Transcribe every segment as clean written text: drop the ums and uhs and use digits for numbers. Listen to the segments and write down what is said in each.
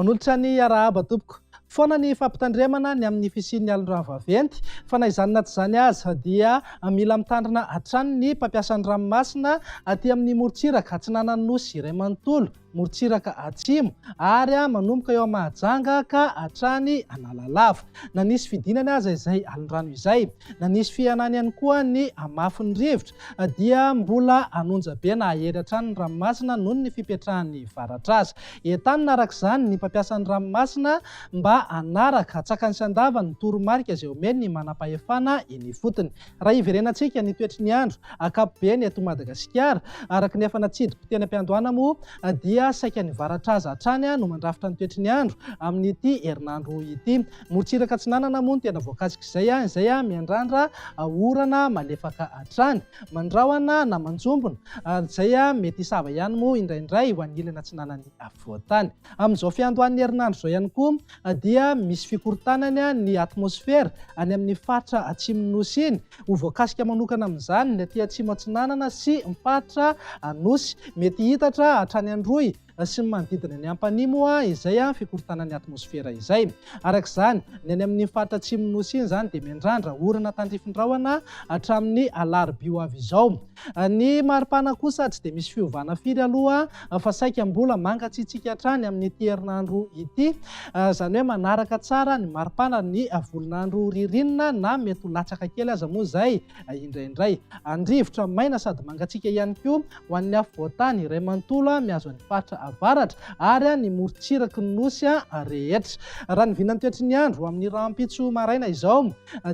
manolotra ny arahaba tompoko. Foana ny fampitandremana ny amin'ny fisian'ny alindrona vaventy fa na izany na tsy izany aza dia mila mitandrina hatrany ny mpampiasan'ny ranomasina aty amin'ny morontsiraka Atsinanana Nosy iray manontolo, morontsiraka Atsimo ary manomboka eo Mahajanga ka hatrany Analalava. Na nisy fidinany aza izay alin-drano izay, na nisy fianany ihany koa ny amafin'ny rivotra dia mbola anonja be na ahery hatrany ny ranomasina noho ny fipetrahan'ny varatra aza. Entany naraka izany ny mpampiasan'ny ranomasina mba anaraka atsakany sy-andava ny toromarika izay omeny ny manam-pahefana eny fotony. Raha iverenantsika ny toetry ny andro ankapobeny eto Madagasikara, araka ny efa natsidiko teny am-piandohana moa dia saika ny varatra aza hatrany no mandrafitra ny toetry ny andro amin'ity herinandro ity. Morontsiraka Atsinanana moa no tena voakasika izay miandrandra orana malefaka hatrany, mandrahona na manjombona izay mety hisava ihany moa indraindray ho an'ilany Atsinanany afovoantany. Amin'izao fiandohan'ny herinandro izao ihany koa dia misy fikorontanany ny atmosfera any amin'ny faritra Atsimon'ny Nosy iny. Ho voakasika manokana amin'izany ny aty Atsimo Atsinanana sy ny faritra Nosy, mety hitatra hatrany Androy sy ny manodidina ny ampanimo izay fikorontanan'ny atmosfera izay. Araka izany, ny any amin'ny faritra Atsimon'ny Nosy iny izany dia miandrandra orana tandrifin-drahona hatramin'ny alarobia ho avy izao. Ny maripana kosa tsy dia misy fiovana firy aloha fa saika mbola mangatsiatsiaka hatrany amin'ity herinandro ity, izany hoe manaraka tsara ny maripana ny volonandro ririnina na mety ho latsaka kely aza moa izay indraindray. Andrivotra maina sady mangatsiaka ihany koa ho an'ny afovoantany iray manontolo mihazo an'ny faritra avaratra ary ny morontsiraky ny Nosy rehetra. Raha ny vinan'ny toetry ny andro amin'ny rahampitso maraina izao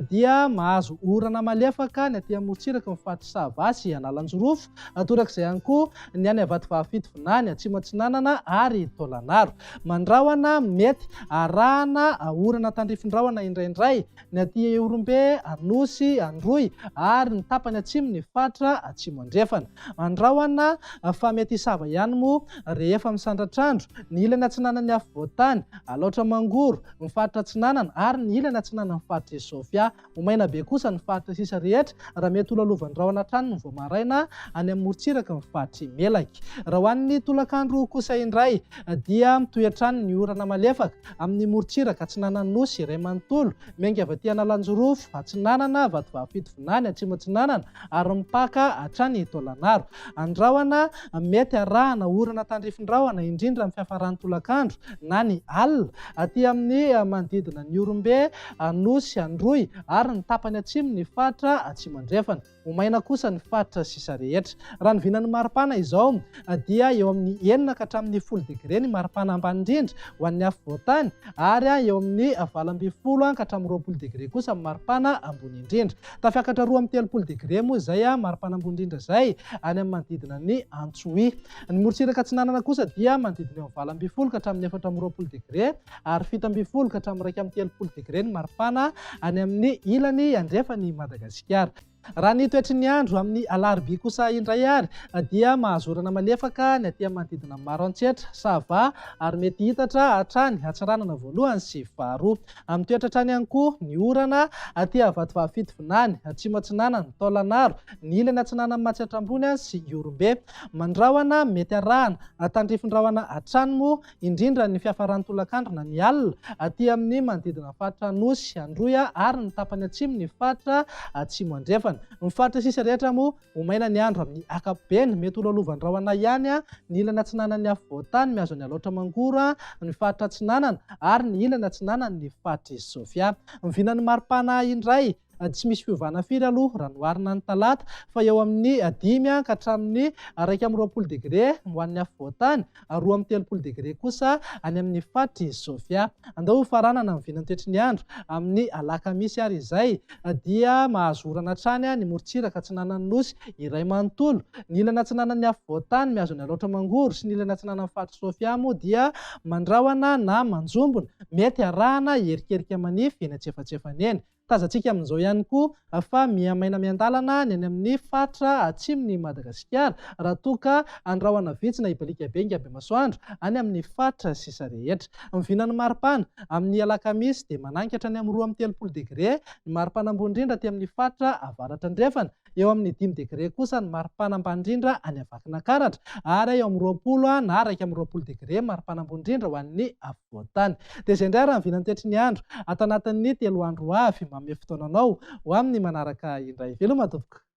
dia mahazo orana malefaka ny aty morontsiraky ny faritra Sava sy Analanjorofo, torak'izay ihany koa ny any Avatovavy Fitonany, Atsimo Atsinanana ary Taolagnaro. Mandrahona mety arahana orana tandrifin-drahona indraindray ny aty Orombe, Nosy, Androy ary ny tapany atsimo ny faritra Atsimo Andrefana. Mandrahona fa mety hisava ihany moa rehefa misandratr'andro ny ilany Atsinanany afovoantany, Alaotra Mangoro, ny faritra Atsinanana ary ny ilany Atsinanana ny faritra Sofia. Omaina be kosa ny faritra sisa rehetra raha mety holalaovan'ny rahona hatrany ny vao maraina any amin'ny morontsiraka ny faritra Melaky. Raha ho an'ny tolakandro kosa indray dia mitohy hatrany ny orana malefaka amin'ny morontsiraka Atsinanana Nosy iray manontolo, miainga avy aty Analanjorofo, Atsinanana, Vatovavy Fitonany, Atsimo Atsinanana ary mipaka hatrany Taolagnaro. Andrahona mety arahana orana tandrifin-drahona indrindra amin'ny fiafaran'ny tolakandro na ny alina aty amin'ny manodidina ny Orombe, Nosy, Androy ary ny tapany atsimo ny faritra Atsimo Andrefana. Omaina kosa ny faritra sisa rehetra. Raha ny vinan'ny maripana izao dia eo amin'ny 9 ka hatramin'ny 10 degré ny maripana ambany indrindra ho an'ny afovoantany ary eo amin'ny 12 ka hatramin'ny 20 degré kosa amin'ny maripana ambony indrindra. Tafiakatra 2 amin'ny 30 degré moa izay maripana ambony indrindra izay any amin'ny manodidina ny Antsohi. Ny morontsiraka Atsinanana kosa dia manodidina eo amin'ny 12 ka hatramin'ny 14 degré ary 17 ka hatramin'ny 30 degré ny maripana any amin'ny ilany andrefan'i Madagasikara. Raha ny toetry ny andro amin'ny alarobia kosa indray ary dia mahazo orana malefaka ny aty amin'ny manodidina maro antsetra, Sava ary mety hitatra hatrany Atsiranana voalohany sy faharoa. Amin'ny toetra hatrany ihany koa ny orana aty Vatovavy Fitonany, Atsimo Atsinanana, Taolagnaro, ny ilany Atsinanana Matsatra ambony sy Orombe. Mandrahona mety arahana tandrifin-drahona hatrany moa indrindra ny fiafaran'ny tolakandro na ny alina aty amin'ny manodidina faritra Nosy, Androy ary ny tapany atsimo ny faritra Atsimo Andrefana. Ny faritra sisa rehetra moa omaina ny andro amin'ny ankapobeny, mety holalaovan'ny rahona ihany ny ilany Atsinanany afovoantany mihazo ny Alaotra Mangoro, ny faritra Atsinanana ary ny ilany Atsinanana ny faritra Sofia. Ny vinan'ny maripana indray tsy misy fiovana firy aloha raha noharina ny talata fa eo amin'ny 5 ka hatramin'ny 20 degré ho an'ny afovoantany, 20 degré kosa any amin'ny faritra Sofia. Andao faranana ny vinan'ny toetry ny andro amin'ny alakamisy ary izay dia mahazo orana hatrany ny morontsiraka Atsinanana Nosy iray manontolo, ny ilany Atsinanany afovoantany mihazo ny Alaotra Mangoro sy ny ilany Atsinanana ny faritra Sofia moa dia mandrahona na manjombona, mety arahana herikerika manify eny antsefatsefany eny. Tazantsika amin'izao ihany koa fa miamaina miandalana ny any amin'ny faritra atsimon'ny Madagasikara raha toa ka andrahona vitsy na hibalika be Ngabe Masoandro any amin'ny faritra sisa rehetra. Ny vinan'ny maripana amin'ny alakamisy dia manankatra ny amin'ny 2 amin'ny 30 degré ny maripana ambony indrindra aty amin'ny faritra avaratra andrefana, eo amin'ny 5 degré kosa ny marim-panambany indrindra any Avakinankaratra, ary eo amin'ny 20 na araika amin'ny 20 degré marim-panambony indrindra ho an'ny afovoantany. Dia izay indray raha ny vinany tetry ny andro ato anatin'ny 3 andro avy manome fotoananao ho amin'ny manaraka indray. Veloma tompoko.